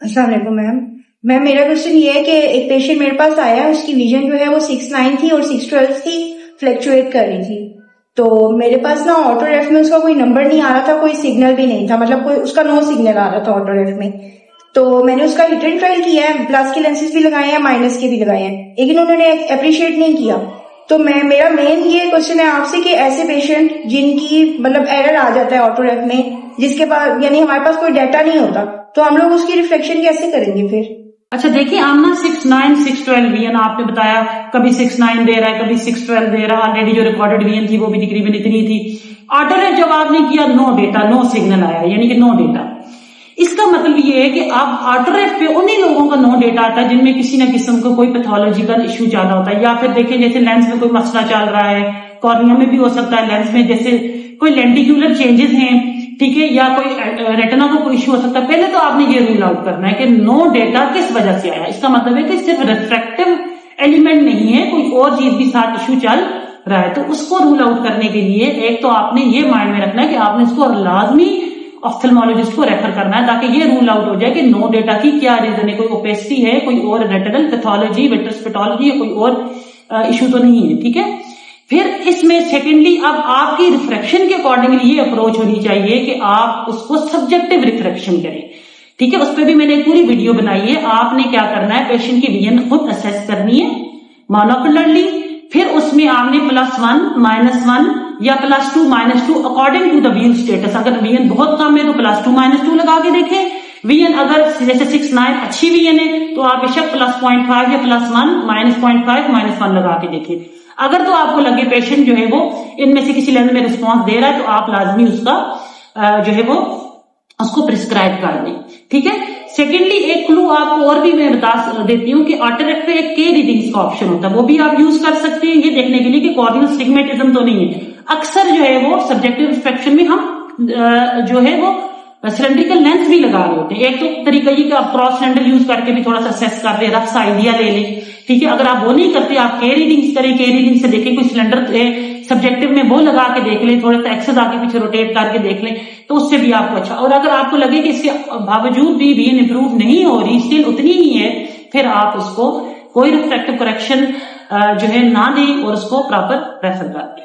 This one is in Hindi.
अस्सलाम वालेकुम मैम। मेरा क्वेश्चन ये है कि एक पेशेंट मेरे पास आया, उसकी विजन जो है वो 6/9 थी और 6/12 थी, फ्लक्चुएट कर रही थी। तो मेरे पास ना ऑटो रेफ में उसका कोई नंबर नहीं आ रहा था, कोई सिग्नल भी नहीं था, मतलब कोई उसका नो सिग्नल आ रहा था ऑटो रेफ में। तो मैंने उसका हिट एंड ट्रायल किया है, प्लस के लेंसेज भी लगाए हैं, माइनस के भी लगाए हैं, लेकिन उन्होंने अप्रिशिएट नहीं किया। तो मेरा मेन ये क्वेश्चन है आपसे कि ऐसे पेशेंट जिनकी मतलब एरर आ जाता है ऑटो रेफ में, जिसके पास यानी हमारे पास कोई डाटा नहीं होता, तो हम लोग उसकी रिफ्लेक्शन कैसे करेंगे फिर? अच्छा देखिए, आमना 6/9 6/12 वीएन आपने बताया, कभी 6/9 दे रहा है, कभी 6/12 दे रहा है। ऑलरेडी जो रिकॉर्डेड वीएन थी वो भी तकरीबन इतनी थी। ऑटो रेफ जब आपने किया, नो डेटा, नो सिग्नल आया, यानी कि नो डेटा। इसका मतलब ये है कि आप ऑटो रेफ पे उन्हीं लोगों का नो डेटा आता है जिनमें किसी न किस्म का कोई पैथोलॉजिकल इश्यू ज्यादा होता है, या फिर देखें जैसे लेंस में कोई मसला चल रहा है, कॉर्निया में भी हो सकता है, लेंस में जैसे कोई लेंटिक्यूलर चेंजेस हैं, ठीक है, या कोई रेटिना को कोई इश्यू हो सकता है। पहले तो आपने ये रूल आउट करना है कि नो डेटा किस वजह से आया। इसका मतलब है कि सिर्फ रिफ्रैक्टिव एलिमेंट नहीं है, कोई और चीज भी साथ इश्यू चल रहा है। तो उसको रूल आउट करने के लिए एक तो आपने ये माइंड में रखना है कि आपने इसको लाजमी ऑफ्थल्मोलॉजिस्ट को रेफर करना है, ताकि ये रूल आउट हो जाए कि नो डेटा की क्या रीजन है, कोई ओपेसिटी है, कोई और रेटिनल पैथोलॉजी, विट्रस पैथोलॉजी, या कोई और इश्यू तो नहीं है, ठीक है। फिर इसमें सेकेंडली अब आपकी रिफ्रैक्शन के अकॉर्डिंगली ये अप्रोच होनी चाहिए कि आप उसको सब्जेक्टिव रिफ्रैक्शन करें, ठीक है। उस पर भी मैंने एक पूरी वीडियो बनाई है। आपने क्या करना है, पेशेंट की विजन खुद असेस करनी है मोनोकुलरली, फिर उसमें आपने +1 -1 या +2 -2 according to the vision status. अगर विजन बहुत कम है तो +2 -2 लगा के देखें। विजन अगर जैसे 6/9 अच्छी विजन है तो आप बेशक +0.5 या +1 -0.5 -1 लगा के देखें। अगर तो आपको लगे पेशेंट जो है वो इनमें से किसी लेंस में रिस्पॉन्स दे रहा है, तो आप लाजमी उसका जो है वो उसको प्रिस्क्राइब कर दें, ठीक है। सेकेंडली एक क्लू आपको और भी मैं बता देती हूँ कि ऑटो रेफ पे एक के रीडिंग्स का ऑप्शन होता है, वो भी आप यूज कर सकते हैं ये देखने के लिए कि कॉर्नियल स्टिग्मेटिज्म तो नहीं है। अक्सर जो है वो सब्जेक्टिव रिफ्रैक्शन में हम जो है वो सिलेंड्रिकल लेंस भी लगा रहे होते हैं। एक तो तरीका ये कि आप क्रॉस सिलेंडर यूज करके भी थोड़ा सा असेस कर ले, रफ सा आइडिया ले ले, ठीक है। अगर आप वो नहीं करते, आप के रीडिंग्स करें, के रीडिंग से देखें, कोई सिलेंडर सब्जेक्टिव में वो लगा के देख ले, थोड़ा सा एक्सेस आगे पीछे रोटेट करके देख ले, तो उससे भी आपको अच्छा। और अगर आपको लगे कि इसके बावजूद भी विजन इंप्रूव नहीं हो रही, स्टिल उतनी ही है, फिर आप उसको कोई रिफ्रैक्टिव करेक्शन जो है ना दें और उसको प्रॉपर रेफर कर दें।